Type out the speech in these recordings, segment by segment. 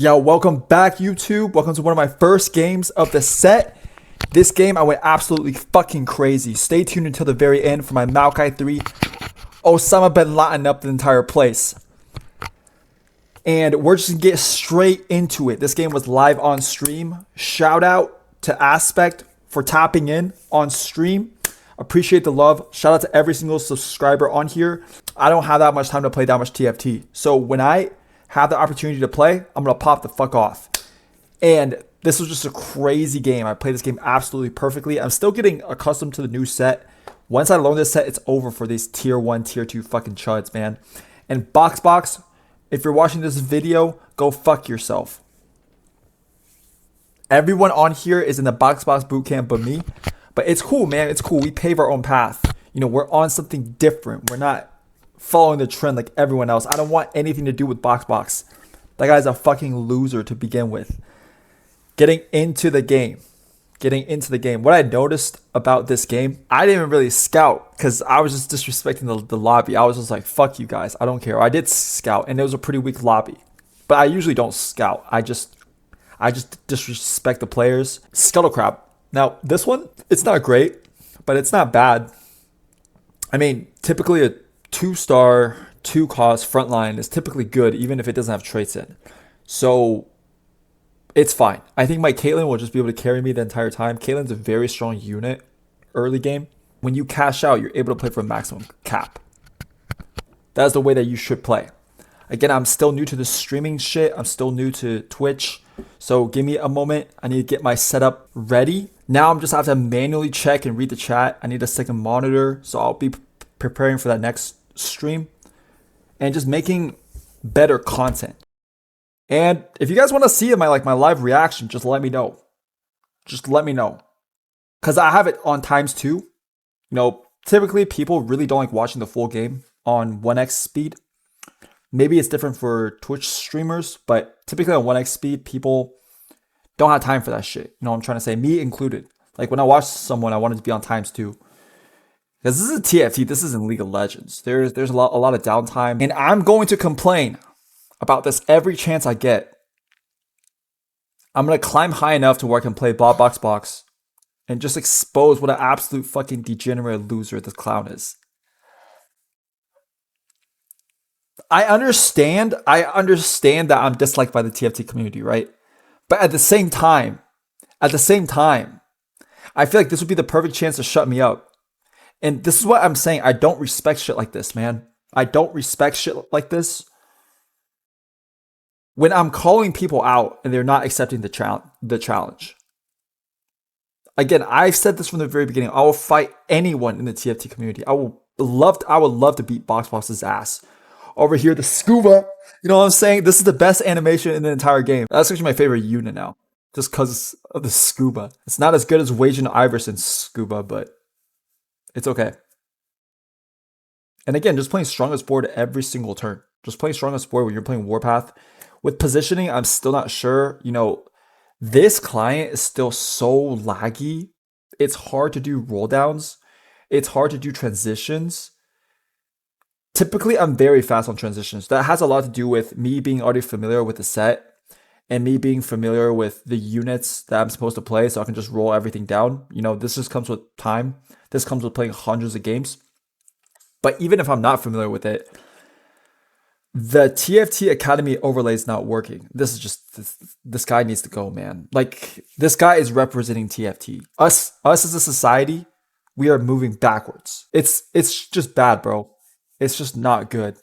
Yo, welcome back, YouTube. Welcome to one of my first games of the set. This game, I went absolutely fucking crazy. Stay tuned until the very end for my Maokai 3 Osama bin Laden up the entire place. And we're just gonna get straight into it. This game was live on stream. Shout out to Aspect for tapping in on stream. Appreciate the love. Shout out to every single subscriber on here. I don't have that much time to play that much TFT. So when I have the opportunity to play, I'm going to pop the fuck off. And this was just a crazy game. I played this game absolutely perfectly. I'm still getting accustomed to the new set. Once I learn this set, it's over for these tier 1, tier 2 fucking chuds, man. And Box, if you're watching this video, go fuck yourself. Everyone on here is in the Box bootcamp but me. But it's cool, man. It's cool. We pave our own path. You know, we're on something different. We're not following the trend like everyone else. I don't want anything to do with Box. That guy's a fucking loser to begin with. Getting into the game. What I noticed about this game, I didn't even really scout because I was just disrespecting the lobby. I was just like, fuck you guys. I don't care. I did scout and it was a pretty weak lobby. But I usually don't scout. I just disrespect the players. Scuttle crab. Now, this one, it's not great, but it's not bad. I mean, typically a 2-star, 2-cost frontline is typically good, even if it doesn't have traits in. So, it's fine. I think my Caitlyn will just be able to carry me the entire time. Caitlyn's a very strong unit early game. When you cash out, you're able to play for maximum cap. That's the way that you should play. Again, I'm still new to the streaming shit. I'm still new to Twitch. So give me a moment. I need to get my setup ready. Now I'm just have to manually check and read the chat. I need a second monitor. So I'll be preparing for that next stream. And just making better content. And if you guys want to see my live reaction, just let me know. Because I have it on times 2. You know, typically people really don't like watching the full game on 1x speed. Maybe it's different for Twitch streamers, but typically on 1x speed, people don't have time for that shit. You know what I'm trying to say? Me included. Like when I watch someone, I want it to be on times 2. Because this is a TFT, this isn't League of Legends. There's a lot of downtime. And I'm going to complain about this every chance I get. I'm going to climb high enough to where I can play box and just expose what an absolute fucking degenerate loser this clown is. I understand that I'm disliked by the TFT community, right? But at the same time, I feel like this would be the perfect chance to shut me up. And this is what I'm saying. I don't respect shit like this, man. I don't respect shit like this. When I'm calling people out and they're not accepting the challenge. Again, I've said this from the very beginning. I will fight anyone in the TFT community. I would love to beat Box's ass. Over here, the scuba. You know what I'm saying? This is the best animation in the entire game. That's actually my favorite unit now. Just because of the scuba. It's not as good as Wajan Iverson's scuba, but it's okay. And again, just playing strongest board every single turn. Just playing strongest board when you're playing Warpath. With positioning, I'm still not sure. You know, this client is still so laggy. It's hard to do roll downs. It's hard to do transitions. Typically, I'm very fast on transitions. That has a lot to do with me being already familiar with the set and me being familiar with the units that I'm supposed to play, so I can just roll everything down. You know, this just comes with time. This comes with playing hundreds of games. But even if I'm not familiar with it, the TFT Academy overlay is not working. This guy needs to go, man. Like, this guy is representing TFT. Us as a society, we are moving backwards. It's just bad, bro. It's just not good.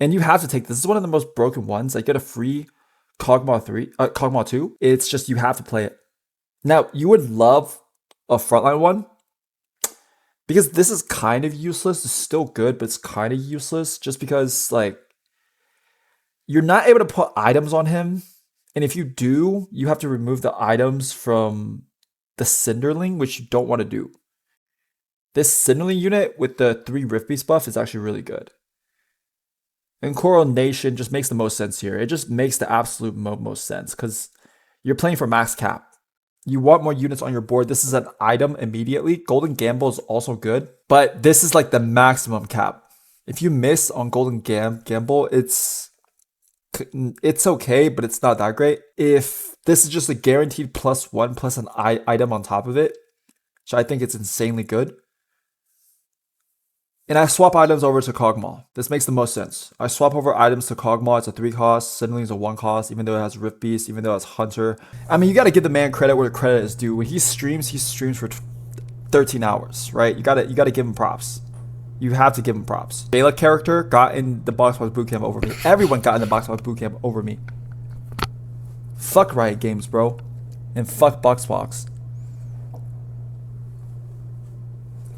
And you have to take this. This is one of the most broken ones. I get a free Kog'Maw 2. It's just you have to play it. Now, you would love a frontline one. Because this is kind of useless. It's still good, but it's kind of useless. Just because, like, you're not able to put items on him. And if you do, you have to remove the items from the Cinderling, which you don't want to do. This Cinderling unit with the 3 Rift Beast buff is actually really good. And Coronation just makes the most sense here. It just makes the absolute most sense because you're playing for max cap. You want more units on your board. This is an item immediately. Golden Gamble is also good, but this is like the maximum cap. If you miss on Golden Gamble, it's it's okay, but it's not that great. If this is just a guaranteed +1 plus an item on top of it, which I think it's insanely good. And I swap items over to Kog'Maw. This makes the most sense. I swap over items to Kog'Maw. It's a 3 cost. Suddenly it's a 1 cost, even though it has Rift Beast, even though it has Hunter. I mean, you gotta give the man credit where the credit is due. When he streams for 13 hours, right? You gotta give him props. You have to give him props. Bayla character got in the Box Bootcamp over me. Everyone got in the Box Bootcamp over me. Fuck Riot Games, bro. And fuck Box.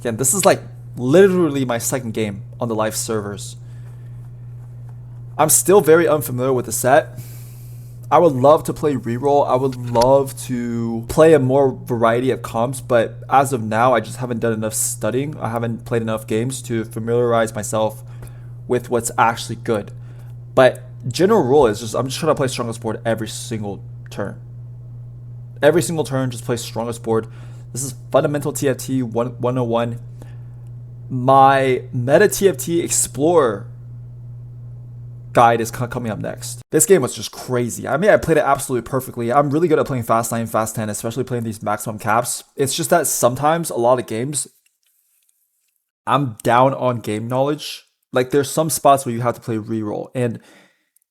Again, this is like literally my second game on the live servers. I'm still very unfamiliar with the set. I would love to play reroll. I would love to play a more variety of comps, but as of now, I just haven't done enough studying. I haven't played enough games to familiarize myself with what's actually good. But general rule is I'm just trying to play strongest board every single turn. Every single turn, just play strongest board. This is fundamental TFT 101. My meta TFT Explorer guide is coming up next. This game was just crazy. I mean, I played it absolutely perfectly. I'm really good at playing Fast 9, Fast 10, especially playing these maximum caps. It's just that sometimes a lot of games, I'm down on game knowledge. Like there's some spots where you have to play reroll. And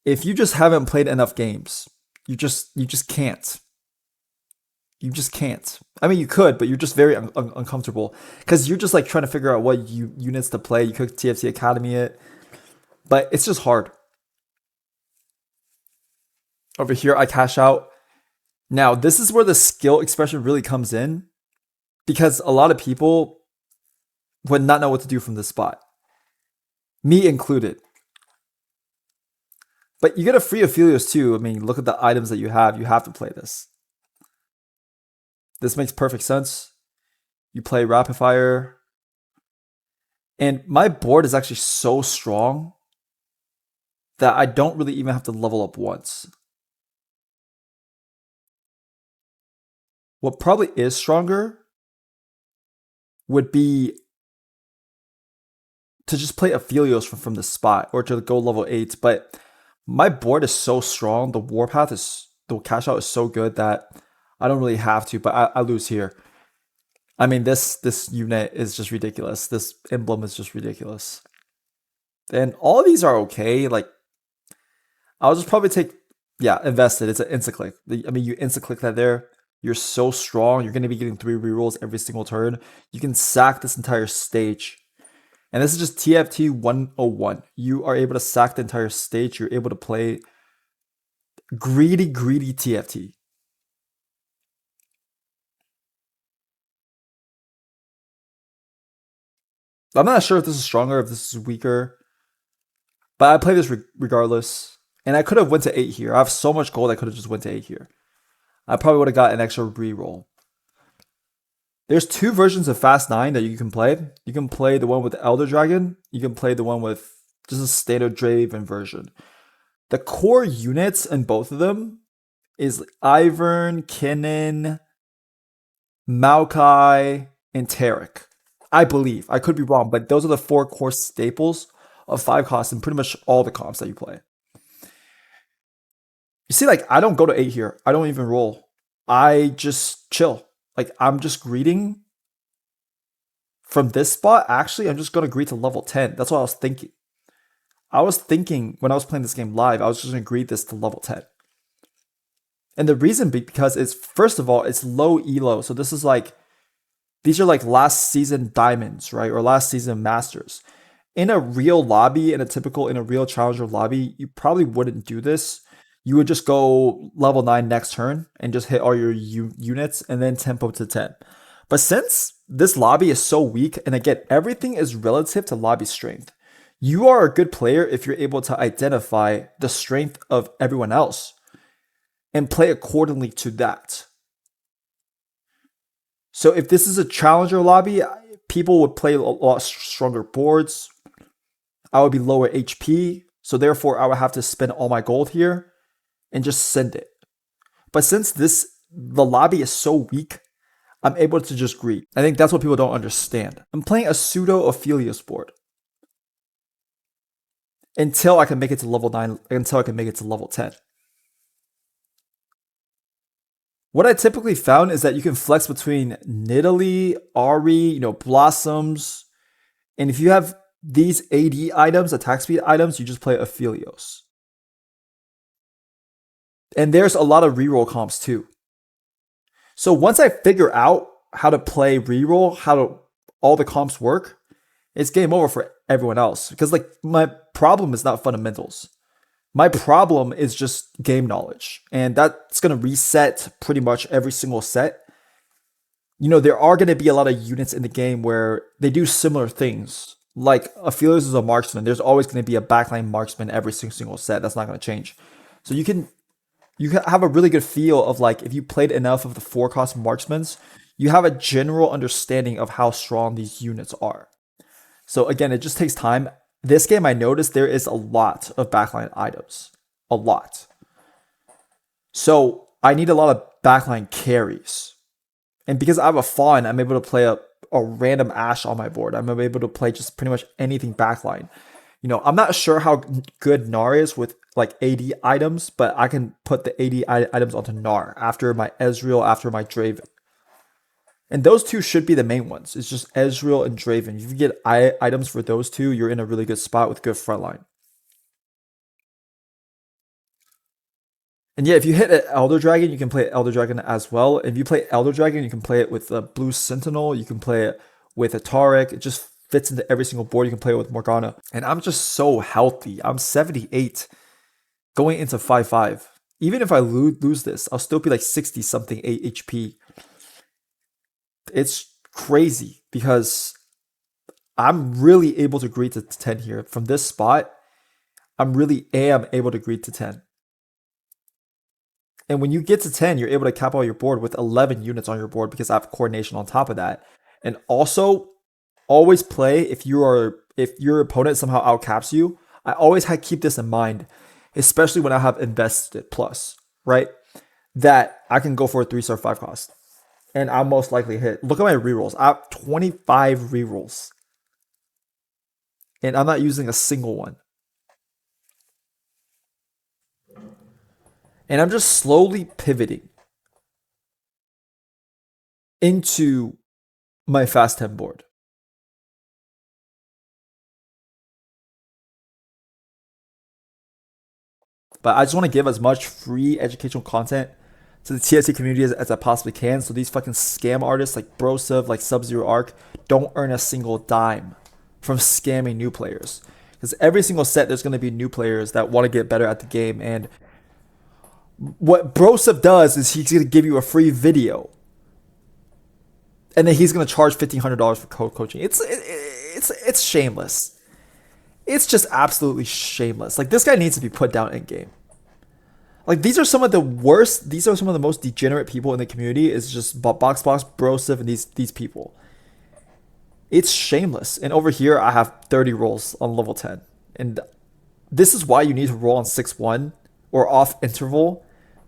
if you just haven't played enough games, you just can't. You just can't. I mean, you could, but you're just very uncomfortable because you're just like trying to figure out what units to play. You could TFT Academy it, but it's just hard. Over here, I cash out. Now, this is where the skill expression really comes in because a lot of people would not know what to do from this spot. Me included. But you get a free Aphelios too. I mean, look at the items that you have. You have to play this. This makes perfect sense. You play Rapid Fire. And my board is actually so strong that I don't really even have to level up once. What probably is stronger would be to just play Aphelios from the spot or to go level 8. But my board is so strong. The Warpath the cash out is so good that I don't really have to, but I lose here. I mean, this unit is just ridiculous. This emblem is just ridiculous. And all of these are okay. Like, I'll just probably take, invested. It's an insta-click. I mean, you insta-click that there. You're so strong. You're going to be getting 3 rerolls every single turn. You can sack this entire stage. And this is just TFT 101. You are able to sack the entire stage. You're able to play greedy TFT. I'm not sure if this is stronger, if this is weaker. But I play this regardless. And I could have went to 8 here. I have so much gold I could have just went to 8 here. I probably would have got an extra reroll. There's 2 versions of Fast 9 that you can play. You can play the one with the Elder Dragon. You can play the one with just a standard Draven version. The core units in both of them is Ivern, Kinnan, Maokai, and Tarek. I believe. I could be wrong, but those are the 4 core staples of 5 costs in pretty much all the comps that you play. You see, like, I don't go to 8 here. I don't even roll. I just chill. Like, I'm just greeting from this spot. Actually, I'm just going to greet to level 10. That's what I was thinking. I was thinking when I was playing this game live, I was just going to greet this to level 10. And the reason because it's, first of all, it's low elo. So this is like, these are like last season diamonds, right? Or last season masters. In a real lobby, in a real challenger lobby, you probably wouldn't do this. You would just go level 9 next turn and just hit all your units and then tempo to 10. But since this lobby is so weak, and again, everything is relative to lobby strength. You are a good player if you're able to identify the strength of everyone else and play accordingly to that. So if this is a challenger lobby, people would play a lot stronger boards. I would be lower HP. So therefore, I would have to spend all my gold here and just send it. But since the lobby is so weak, I'm able to just greet. I think that's what people don't understand. I'm playing a pseudo Aphelios board. until I can make it to level 9, until I can make it to level 10. What I typically found is that you can flex between Nidalee, Ari, Blossoms, and if you have these AD items, attack speed items, you just play Aphelios. And there's a lot of reroll comps too. So once I figure out how to play reroll, all the comps work, it's game over for everyone else. Because like my problem is not fundamentals. My problem is just game knowledge. And that's gonna reset pretty much every single set. There are gonna be a lot of units in the game where they do similar things. Like Aphelios is a marksman. There's always gonna be a backline marksman every single set. That's not gonna change. So you can have a really good feel of like if you played enough of the 4-cost marksmans, you have a general understanding of how strong these units are. So again, it just takes time. This game, I noticed there is a lot of backline items. A lot. So I need a lot of backline carries. And because I have a Fawn, I'm able to play a random Ashe on my board. I'm able to play just pretty much anything backline. I'm not sure how good Gnar is with like AD items, but I can put the AD items onto Gnar after my Ezreal, after my Draven. And those two should be the main ones. It's just Ezreal and Draven. If you get items for those two, you're in a really good spot with good frontline. And yeah, if you hit an Elder Dragon, you can play Elder Dragon as well. If you play Elder Dragon, you can play it with a Blue Sentinel. You can play it with a Taric. It just fits into every single board. You can play it with Morgana. And I'm just so healthy. I'm 78 going into 5-5. Even if I lose this, I'll still be like 60 something HP. It's crazy because I'm really able to greed to 10 here. From this spot, I'm really able to greed to 10. And when you get to 10, you're able to cap out your board with 11 units on your board because I have coordination on top of that. And also, always play if your opponent somehow outcaps you. I always keep this in mind, especially when I have invested plus, right? That I can go for a 3-star 5-cost. And I'll most likely hit. Look at my rerolls. I have 25 rerolls. And I'm not using a single one. And I'm just slowly pivoting into my fast 10 board. But I just want to give as much free educational content to the TFT community as I possibly can. So these fucking scam artists like Broseph, like Sub-Zero Arc, don't earn a single dime from scamming new players. Because every single set, there's going to be new players that want to get better at the game. And what Broseph does is he's going to give you a free video. And then he's going to charge $1,500 for coaching. It's shameless. It's just absolutely shameless. Like, this guy needs to be put down in game. Like, these are some of the worst, these are some of the most degenerate people in the community. It's just Boxbox, Broseph, and these people. It's shameless. And over here, I have 30 rolls on level 10. And this is why you need to roll on 6-1 or off interval.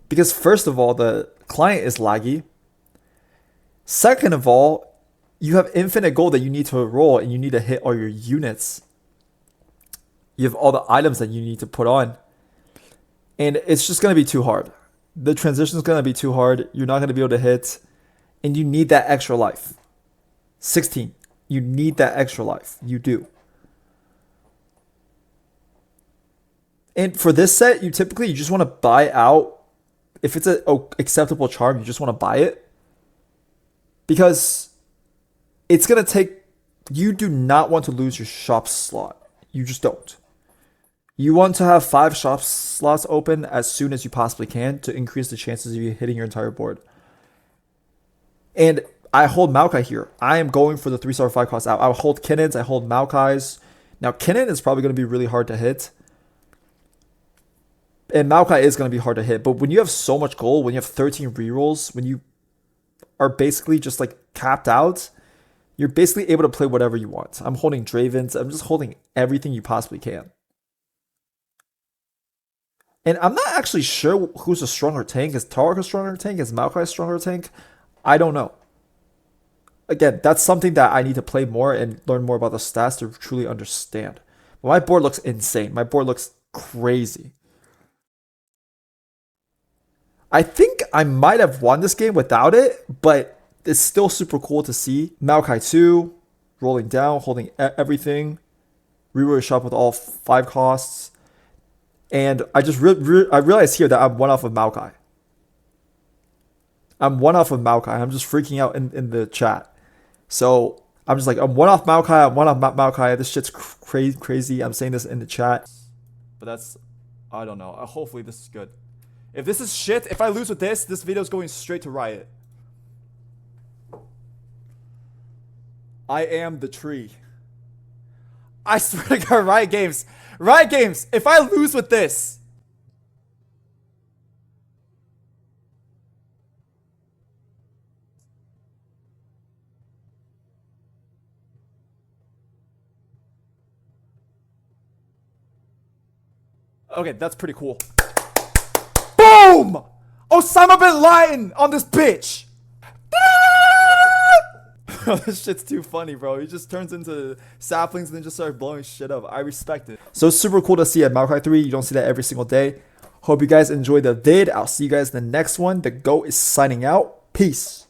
Because first of all, the client is laggy. Second of all, you have infinite gold that you need to roll and you need to hit all your units. You have all the items that you need to put on. And it's just going to be too hard. The transition is going to be too hard. You're not going to be able to hit. And you need that extra life. 16. You need that extra life. You do. And for this set, you just want to buy out. If it's an acceptable charm, you just want to buy it. Because it's going to take... You do not want to lose your shop slot. You just don't. You want to have 5 shop slots open as soon as you possibly can to increase the chances of you hitting your entire board. And I hold Maokai here. I am going for the 3-star 5-cost out. I hold Kinnons. I hold Maokai's. Now, Kinnon is probably going to be really hard to hit. And Maokai is going to be hard to hit. But when you have so much gold, when you have 13 rerolls, when you are basically just like capped out, you're basically able to play whatever you want. I'm holding Dravens. I'm just holding everything you possibly can. And I'm not actually sure who's a stronger tank. Is Taric a stronger tank? Is Maokai a stronger tank? I don't know. Again, that's something that I need to play more and learn more about the stats to truly understand. My board looks insane. My board looks crazy. I think I might have won this game without it, but it's still super cool to see. Maokai 2, rolling down, holding everything. Reroll shop with all 5 costs. And I just I realized here that I'm one off of Maokai. I'm one off of Maokai. I'm just freaking out in the chat. So I'm just like, I'm one off Maokai. I'm one off Maokai. This shit's crazy. I'm saying this in the chat. But that's, I don't know. Hopefully this is good. If this is shit, if I lose with this video is going straight to Riot. I am the tree. I swear to God, Riot Games. Riot Games, if I lose with this. Okay, that's pretty cool. Boom! Osama bin Laden on this bitch. This shit's too funny, bro. He just turns into saplings and then just starts blowing shit up. I respect it. So it's super cool to see at Maokai 3. You don't see that every single day. Hope you guys enjoyed the vid. I'll see you guys in the next one. The GOAT is signing out. Peace.